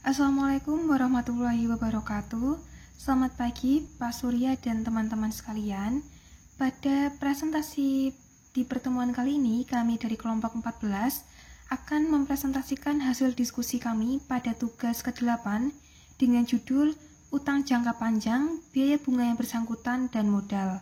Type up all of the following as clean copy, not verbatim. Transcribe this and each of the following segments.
Assalamualaikum warahmatullahi wabarakatuh. Selamat pagi Pak Surya dan teman-teman sekalian. Pada presentasi di pertemuan kali ini, kami dari kelompok 14 akan mempresentasikan hasil diskusi kami pada tugas ke-8 dengan judul Utang Jangka Panjang, Biaya Bunga yang Bersangkutan, dan Modal.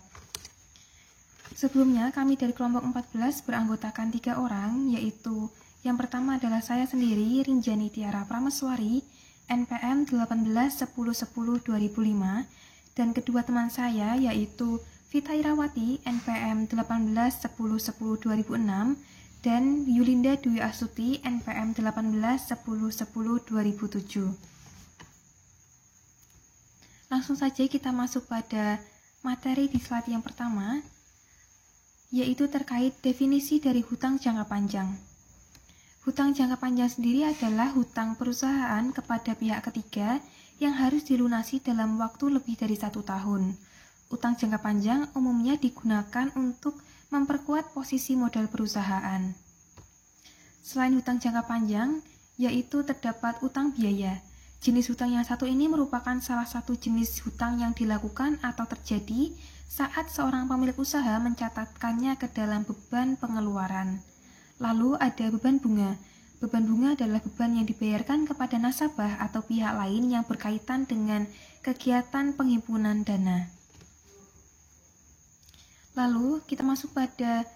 Sebelumnya, kami dari kelompok 14 beranggotakan 3 orang, yaitu yang pertama adalah saya sendiri, Rinjani Tiara Prameswari, NPM 181010-2005, dan kedua teman saya yaitu Vita Irawati, NPM 181010-2006, dan Yulinda Dwi Astuti, NPM 181010-2007. Langsung saja kita masuk pada materi di slide yang pertama, yaitu terkait definisi dari hutang jangka panjang. Hutang jangka panjang sendiri adalah hutang perusahaan kepada pihak ketiga yang harus dilunasi dalam waktu lebih dari 1 tahun. Utang jangka panjang umumnya digunakan untuk memperkuat posisi modal perusahaan. Selain hutang jangka panjang, yaitu terdapat utang biaya. Jenis hutang yang satu ini merupakan salah satu jenis hutang yang dilakukan atau terjadi saat seorang pemilik usaha mencatatkannya ke dalam beban pengeluaran. Lalu ada beban bunga. Beban bunga adalah beban yang dibayarkan kepada nasabah atau pihak lain yang berkaitan dengan kegiatan penghimpunan dana. Lalu kita masuk pada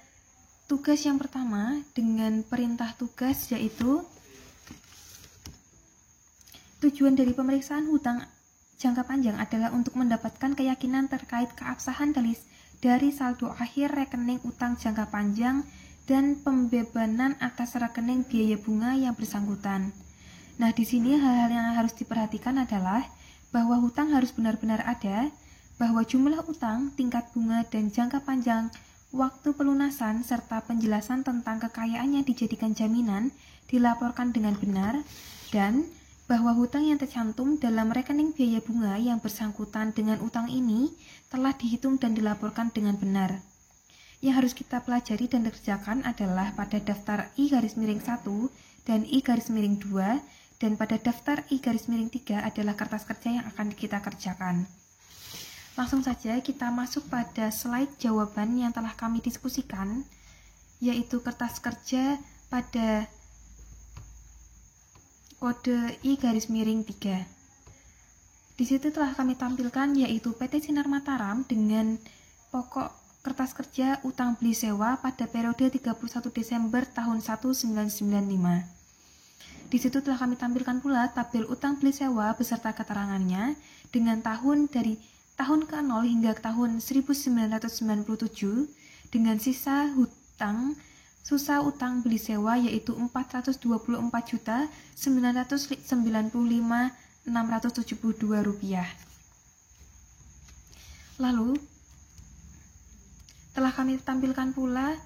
tugas yang pertama dengan perintah tugas, yaitu tujuan dari pemeriksaan hutang jangka panjang adalah untuk mendapatkan keyakinan terkait keabsahan dari saldo akhir rekening utang jangka panjang dan pembebanan atas rekening biaya bunga yang bersangkutan. Nah, di sini hal-hal yang harus diperhatikan adalah bahwa hutang harus benar-benar ada, bahwa jumlah utang, tingkat bunga, dan jangka panjang waktu pelunasan serta penjelasan tentang kekayaan yang dijadikan jaminan dilaporkan dengan benar, dan bahwa hutang yang tercantum dalam rekening biaya bunga yang bersangkutan dengan utang ini telah dihitung dan dilaporkan dengan benar. Yang harus kita pelajari dan kerjakan adalah pada daftar I-1 dan I-2, dan pada daftar I-3 adalah kertas kerja yang akan kita kerjakan. Langsung saja kita masuk pada slide jawaban yang telah kami diskusikan, yaitu kertas kerja pada kode I-3. Di situ telah kami tampilkan yaitu PT Sinar Mataram dengan pokok kertas kerja utang beli sewa pada periode 31 Desember tahun 1995. Di situ telah kami tampilkan pula tabel utang beli sewa beserta keterangannya dengan tahun dari tahun ke-0 hingga tahun 1997 dengan sisa utang beli sewa yaitu Rp424.995.672. Lalu telah kami tampilkan pula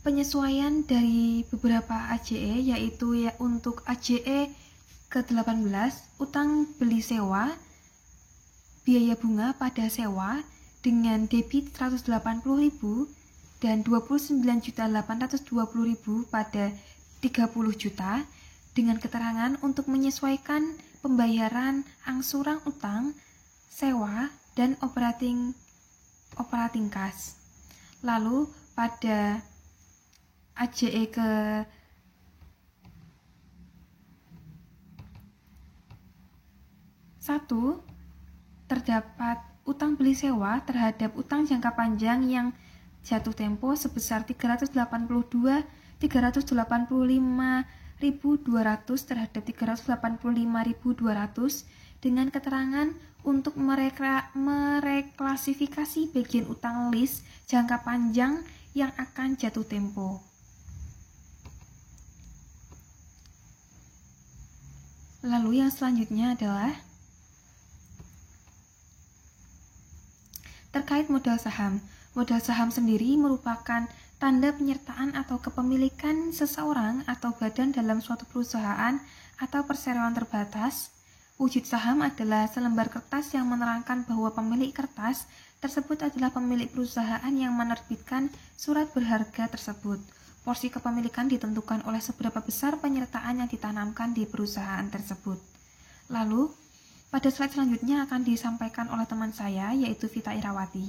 penyesuaian dari beberapa AJE, yaitu untuk AJE ke-18, utang beli sewa, biaya bunga pada sewa dengan debit 180.000 dan 29.820.000 pada 30 juta dengan keterangan untuk menyesuaikan pembayaran angsuran utang, sewa, dan operating kas. Lalu pada AJE ke 1 terdapat utang beli sewa terhadap utang jangka panjang yang jatuh tempo sebesar 385.200 terhadap 385.200 dengan keterangan untuk mereklasifikasi bagian utang list jangka panjang yang akan jatuh tempo. Lalu yang selanjutnya adalah terkait modal saham. Modal saham sendiri merupakan tanda penyertaan atau kepemilikan seseorang atau badan dalam suatu perusahaan atau perseroan terbatas. Wujud saham adalah selembar kertas yang menerangkan bahwa pemilik kertas tersebut adalah pemilik perusahaan yang menerbitkan surat berharga tersebut. Porsi kepemilikan ditentukan oleh seberapa besar penyertaan yang ditanamkan di perusahaan tersebut. Lalu, pada slide selanjutnya akan disampaikan oleh teman saya, yaitu Vita Irawati.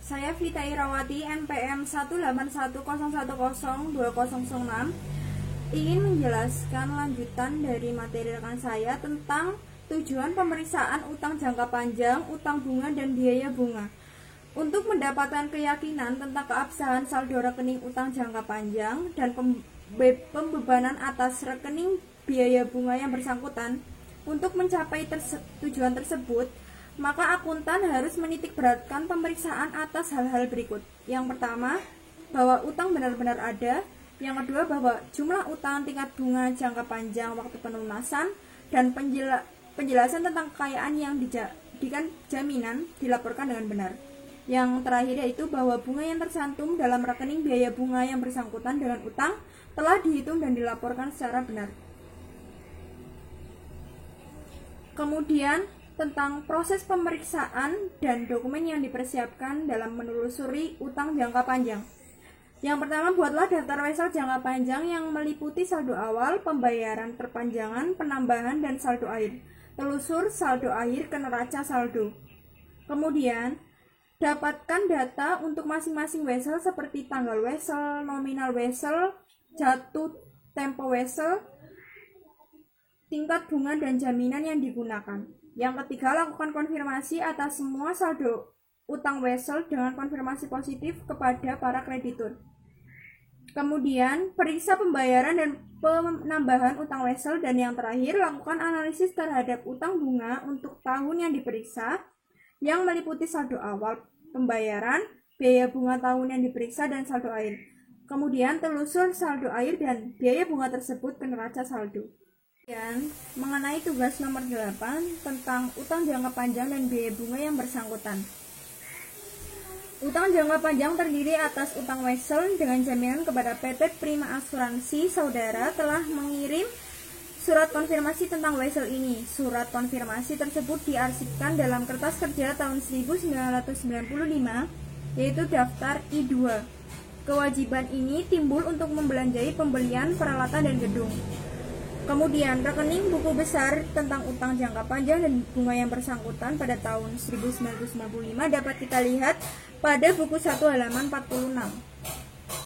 Saya Vita Irawati, NPM 181010206, ingin menjelaskan lanjutan dari materi rekan saya tentang tujuan pemeriksaan utang jangka panjang, utang bunga, dan biaya bunga. Untuk mendapatkan keyakinan tentang keabsahan saldo rekening utang jangka panjang dan pembebanan atas rekening biaya bunga yang bersangkutan, untuk mencapai tujuan tersebut, maka akuntan harus menitik beratkan pemeriksaan atas hal-hal berikut. Yang pertama, bahwa utang benar-benar ada. Yang kedua, bahwa jumlah utang, tingkat bunga, jangka panjang, waktu pelunasan, dan penjelasan tentang kekayaan yang dijadikan jaminan dilaporkan dengan benar. Yang terakhir yaitu bahwa bunga yang tercantum dalam rekening biaya bunga yang bersangkutan dengan utang telah dihitung dan dilaporkan secara benar. Kemudian tentang proses pemeriksaan dan dokumen yang dipersiapkan dalam menelusuri utang jangka panjang. Yang pertama, buatlah daftar wesel jangka panjang yang meliputi saldo awal, pembayaran perpanjangan, penambahan, dan saldo akhir. Telusur saldo akhir ke neraca saldo. Kemudian, dapatkan data untuk masing-masing wesel seperti tanggal wesel, nominal wesel, jatuh tempo wesel, tingkat bunga, dan jaminan yang digunakan. Yang ketiga, lakukan konfirmasi atas semua saldo utang wesel dengan konfirmasi positif kepada para kreditur. Kemudian, periksa pembayaran dan penambahan utang wesel, dan yang terakhir, lakukan analisis terhadap utang bunga untuk tahun yang diperiksa yang meliputi saldo awal, pembayaran, biaya bunga tahun yang diperiksa, dan saldo akhir. Kemudian, telusur saldo akhir dan biaya bunga tersebut ke neraca saldo. Dan mengenai tugas nomor 8 tentang utang jangka panjang dan biaya bunga yang bersangkutan. Utang jangka panjang terdiri atas utang wesel dengan jaminan kepada PT Prima Asuransi Saudara telah mengirim surat konfirmasi tentang wesel ini. Surat konfirmasi tersebut diarsipkan dalam kertas kerja tahun 1995, yaitu daftar I2. Kewajiban ini timbul untuk membelanjai pembelian peralatan dan gedung. Kemudian, rekening buku besar tentang utang jangka panjang dan bunga yang bersangkutan pada tahun 1995 dapat kita lihat pada buku 1 halaman 46.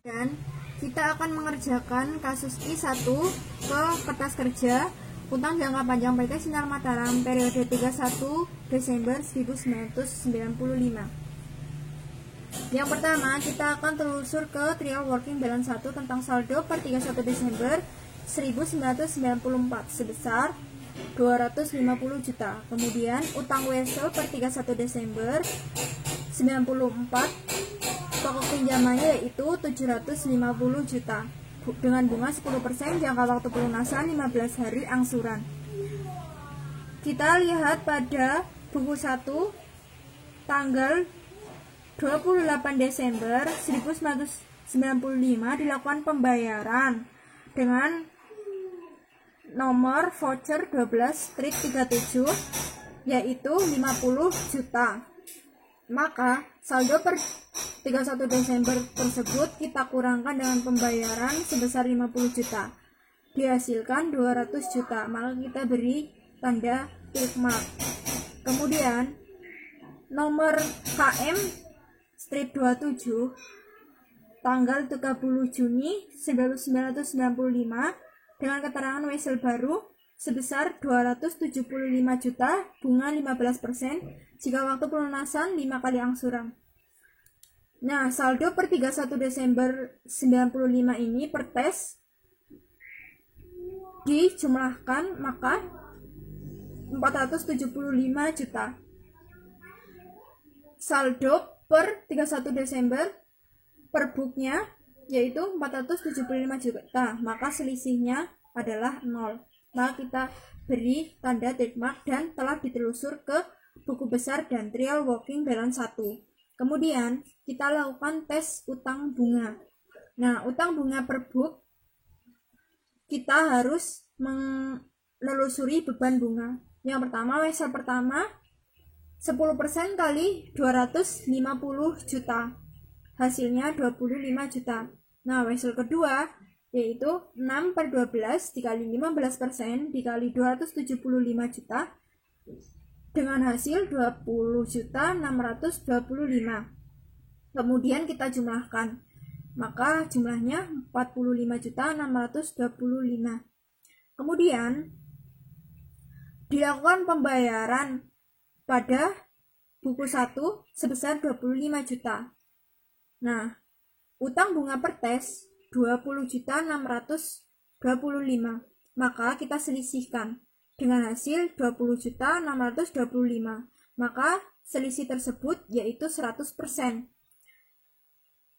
Dan kita akan mengerjakan kasus I1 ke kertas kerja utang jangka panjang PT Sinar Mataram periode 31 Desember 1995. Yang pertama, kita akan telusur ke trial working balance 1 tentang saldo per 31 Desember 1994 sebesar 250 juta. Kemudian utang wesel per 31 Desember 94, pokok pinjamannya yaitu 750 juta dengan bunga 10%, jangka waktu pelunasan 15 hari angsuran. Kita lihat pada buku 1 tanggal 28 Desember 1995 dilakukan pembayaran dengan nomor voucher 12/37 yaitu 50 juta. Maka saldo per 31 Desember tersebut kita kurangkan dengan pembayaran sebesar 50 juta. Dihasilkan 200 juta, maka kita beri tanda tick mark. Kemudian nomor KM strip 27 tanggal 30 Juni 1995 dengan keterangan wesel baru sebesar 275 juta, bunga 15%, jika waktu pelunasan 5 kali angsuran. Nah, saldo per 31 Desember 95 ini per tes dijumlahkan maka 475 juta. Saldo per 31 Desember per booknya yaitu 475 juta, maka selisihnya adalah 0. Maka kita beri tanda tick mark dan telah ditelusur ke buku besar dan trial working balance 1. Kemudian kita lakukan tes utang bunga. Nah, utang bunga per book kita harus menelusuri beban bunga. Yang pertama, wesel pertama 10% kali 250 juta. Hasilnya 25 juta. Nah, Wesel kedua yaitu 6/12 dikali 15% dikali 275 juta dengan hasil 20.625. Kemudian kita jumlahkan, maka jumlahnya 45.625. Kemudian dilakukan pembayaran pada buku 1 sebesar 25 juta. Nah, utang bunga per tes 20.625. Maka kita selisihkan dengan hasil 20.625. Maka selisih tersebut yaitu 100%.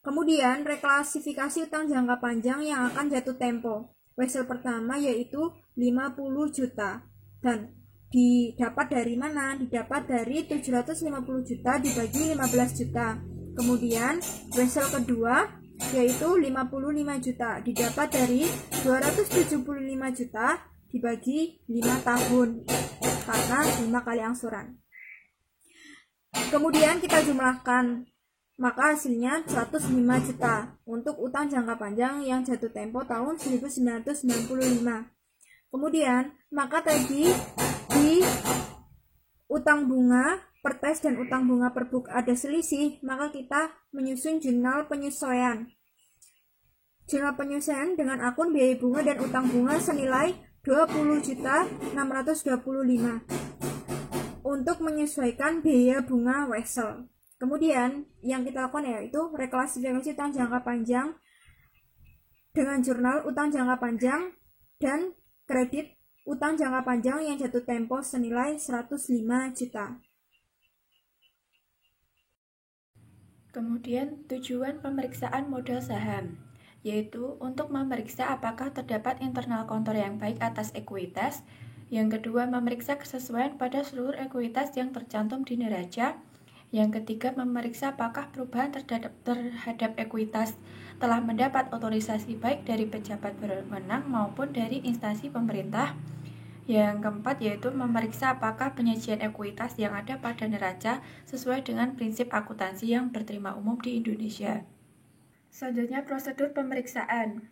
Kemudian reklasifikasi utang jangka panjang yang akan jatuh tempo. Wesel pertama yaitu 50 juta. Dan didapat dari mana? Didapat dari 750 juta dibagi 15 juta. Kemudian Wesel kedua yaitu 55 juta. Didapat dari 275 juta dibagi 5 tahun. Karena 5 kali angsuran. Kemudian kita jumlahkan, maka hasilnya 105 juta untuk utang jangka panjang yang jatuh tempo tahun 1995. Kemudian, maka tadi di utang bunga per tes dan utang bunga per book ada selisih, maka kita menyusun jurnal penyesuaian. Jurnal penyesuaian dengan akun biaya bunga dan utang bunga senilai 20.625 untuk menyesuaikan biaya bunga Wesel. Kemudian yang kita lakukan yaitu reklasifikasi utang jangka panjang dengan jurnal utang jangka panjang dan kredit utang jangka panjang yang jatuh tempo senilai 105 juta. Kemudian tujuan pemeriksaan modal saham, yaitu untuk memeriksa apakah terdapat internal kontrol yang baik atas ekuitas. Yang kedua, memeriksa kesesuaian pada seluruh ekuitas yang tercantum di neraca. Yang ketiga, memeriksa apakah perubahan terhadap ekuitas telah mendapat otorisasi baik dari pejabat berwenang maupun dari instansi pemerintah. Yang keempat yaitu memeriksa apakah penyajian ekuitas yang ada pada neraca sesuai dengan prinsip akuntansi yang berterima umum di Indonesia. Selanjutnya, prosedur pemeriksaan.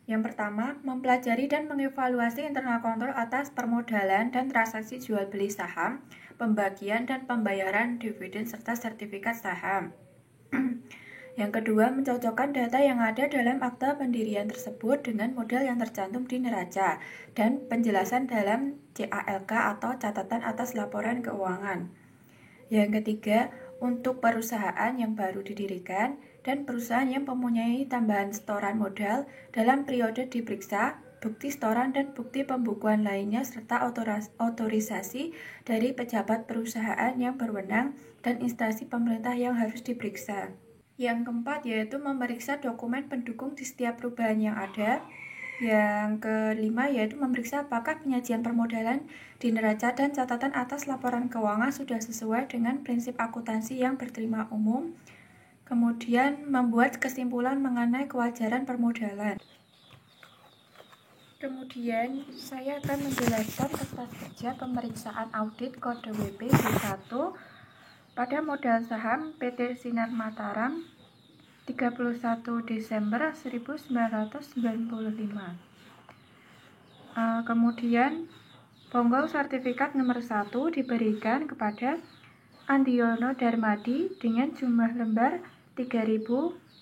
Yang pertama, mempelajari dan mengevaluasi internal kontrol atas permodalan dan transaksi jual beli saham, pembagian dan pembayaran dividen serta sertifikat saham. Yang kedua, mencocokkan data yang ada dalam akta pendirian tersebut dengan modal yang tercantum di neraca dan penjelasan dalam CALK atau catatan atas laporan keuangan. Yang ketiga, untuk perusahaan yang baru didirikan dan perusahaan yang mempunyai tambahan setoran modal dalam periode diperiksa, bukti setoran dan bukti pembukuan lainnya serta otorisasi dari pejabat perusahaan yang berwenang dan instansi pemerintah yang harus diperiksa. Yang keempat yaitu memeriksa dokumen pendukung di setiap perubahan yang ada. Yang kelima yaitu memeriksa apakah penyajian permodalan di neraca dan catatan atas laporan keuangan sudah sesuai dengan prinsip akuntansi yang berterima umum. Kemudian membuat kesimpulan mengenai kewajaran permodalan. Kemudian saya akan menjelaskan kertas kerja pemeriksaan audit kode WP B1 pada modal saham PT Sinar Mataram 31 Desember 1995. Kemudian bonggol sertifikat nomor 1 diberikan kepada Andiono Darmadi dengan jumlah lembar 3000,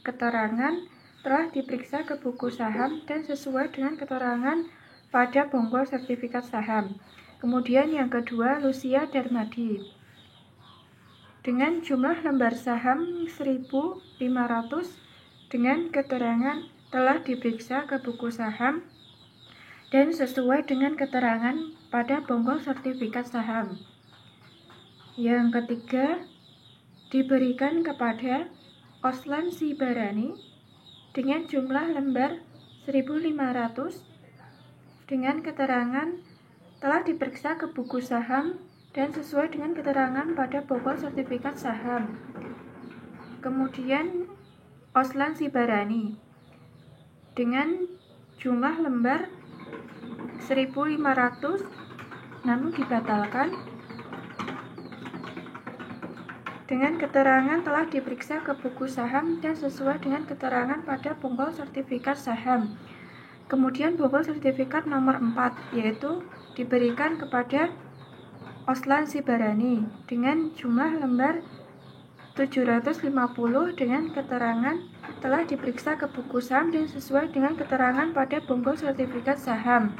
keterangan telah diperiksa ke buku saham dan sesuai dengan keterangan pada bonggol sertifikat saham. Kemudian yang kedua, Lucia Darmadi dengan jumlah lembar saham 1.500 dengan keterangan telah diperiksa ke buku saham dan sesuai dengan keterangan pada bonggol sertifikat saham. Yang ketiga, diberikan kepada Oslan Sibarani dengan jumlah lembar 1.500 dengan keterangan telah diperiksa ke buku saham dan sesuai dengan keterangan pada bonggol sertifikat saham. Kemudian Oslan Sibarani dengan jumlah lembar 1.500 namun dibatalkan dengan keterangan telah diperiksa ke buku saham dan sesuai dengan keterangan pada bonggol sertifikat saham. Kemudian bonggol sertifikat nomor 4, yaitu diberikan kepada Oslan Sibarani dengan jumlah lembar 750 dengan keterangan telah diperiksa ke buku saham dan sesuai dengan keterangan pada bonggol sertifikat saham.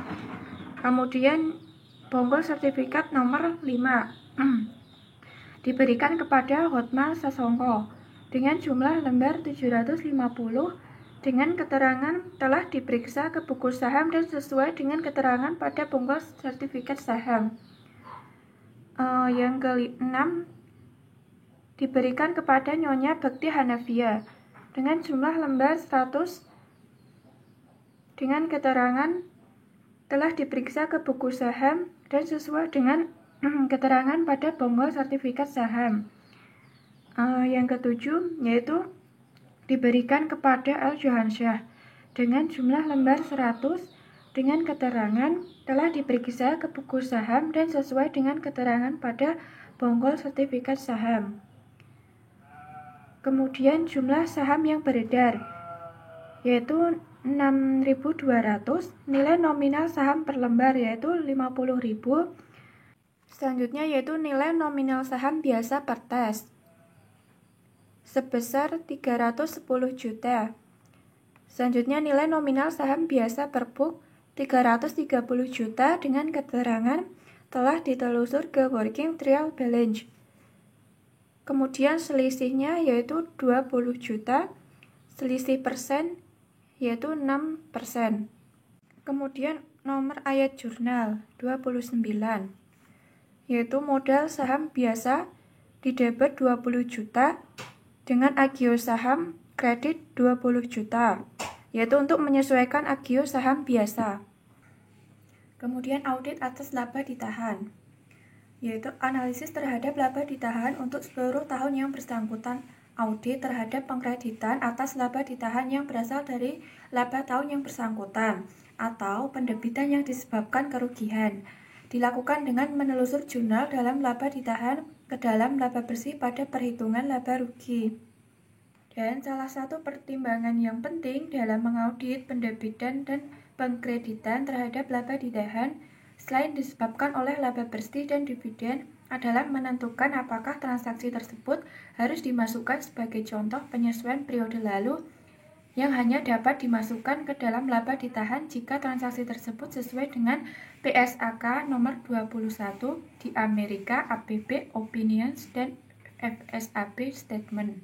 Kemudian bonggol sertifikat nomor 5 diberikan kepada Hotma Sasongko dengan jumlah lembar 750 dengan keterangan telah diperiksa ke buku saham dan sesuai dengan keterangan pada bonggol sertifikat saham. Yang ke-6 diberikan kepada Nyonya Bekti Hanafia dengan jumlah lembar 100 dengan keterangan telah diperiksa ke buku saham dan sesuai dengan keterangan pada bonggol sertifikat saham. Yang ke-7 yaitu diberikan kepada Al Johansyah dengan jumlah lembar 100 dengan keterangan telah diperiksa ke buku saham dan sesuai dengan keterangan pada bonggol sertifikat saham. Kemudian jumlah saham yang beredar yaitu 6.200, nilai nominal saham per lembar yaitu 50.000. Selanjutnya yaitu nilai nominal saham biasa per tes sebesar 310 juta. Selanjutnya nilai nominal saham biasa per book 330 juta dengan keterangan telah ditelusur ke working trial balance. Kemudian selisihnya yaitu 20 juta, selisih persen yaitu 6%. Kemudian nomor ayat jurnal 29 yaitu modal saham biasa didebet 20 juta dengan agio saham kredit 20 juta, yaitu untuk menyesuaikan agio saham biasa. Kemudian audit atas laba ditahan, yaitu analisis terhadap laba ditahan untuk seluruh tahun yang bersangkutan. Audit terhadap pengkreditan atas laba ditahan yang berasal dari laba tahun yang bersangkutan atau pendebitan yang disebabkan kerugian dilakukan dengan menelusur jurnal dalam laba ditahan ke dalam laba bersih pada perhitungan laba rugi. Dan salah satu pertimbangan yang penting dalam mengaudit pendebitan dan pengkreditan terhadap laba ditahan selain disebabkan oleh laba bersih dan dividen adalah menentukan apakah transaksi tersebut harus dimasukkan sebagai contoh penyesuaian periode lalu yang hanya dapat dimasukkan ke dalam laba ditahan jika transaksi tersebut sesuai dengan PSAK nomor 21 di Amerika APB Opinions dan FSAB Statement.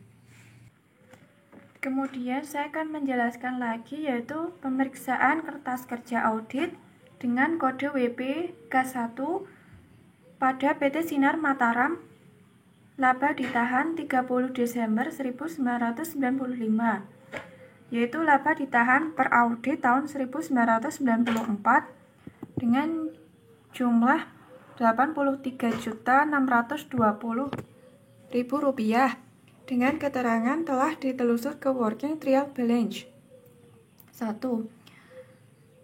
Kemudian saya akan menjelaskan lagi yaitu pemeriksaan kertas kerja audit dengan kode WP K1 pada PT Sinar Mataram laba ditahan 30 Desember 1995, yaitu laba ditahan per audit tahun 1994 dengan jumlah Rp83.620.000 dengan keterangan telah ditelusur ke working trial balance 1.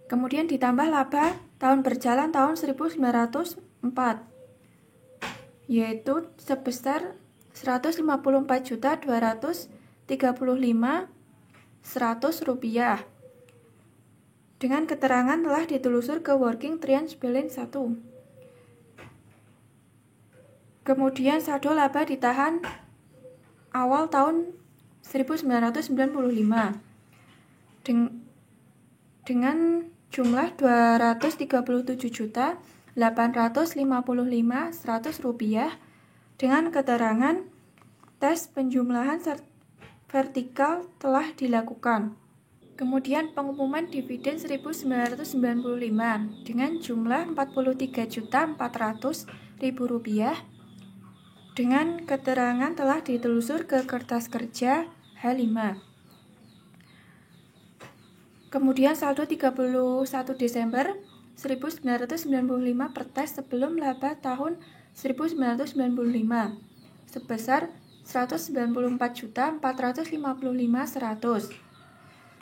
Kemudian ditambah laba tahun berjalan tahun 1904 yaitu sebesar Rp154.235.100 dengan keterangan telah ditelusur ke working trial balance 1. Kemudian saldo laba ditahan awal tahun 1995 dengan jumlah Rp237.855.100 dengan keterangan tes penjumlahan vertikal telah dilakukan. Kemudian pengumuman dividen 1995 dengan jumlah Rp43.400.000 dengan keterangan telah ditelusur ke kertas kerja H5. Kemudian saldo 31 Desember 1995 per tes sebelum laba tahun 1995 sebesar Rp194.455.100.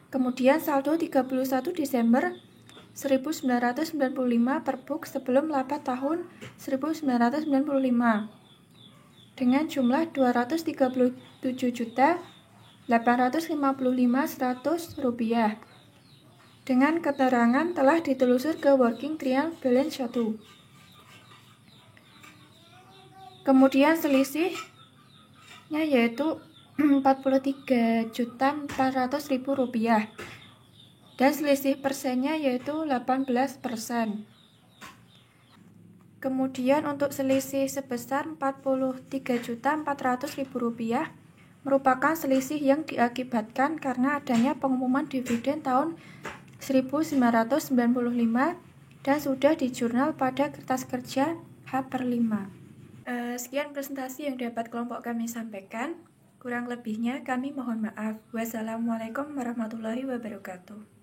Kemudian saldo 31 Desember 1995 per book sebelum laba tahun 1995 dengan jumlah Rp237.855.100 dengan keterangan telah ditelusur ke Working Trial Balance 1. Kemudian selisihnya yaitu Rp43.400.000 dan selisih persennya yaitu 18%. Kemudian untuk selisih sebesar Rp43.400.000 merupakan selisih yang diakibatkan karena adanya pengumuman dividen tahun 1995 dan sudah di jurnal pada kertas kerja H/5. Sekian presentasi yang dapat kelompok kami sampaikan. Kurang lebihnya kami mohon maaf. Wassalamualaikum warahmatullahi wabarakatuh.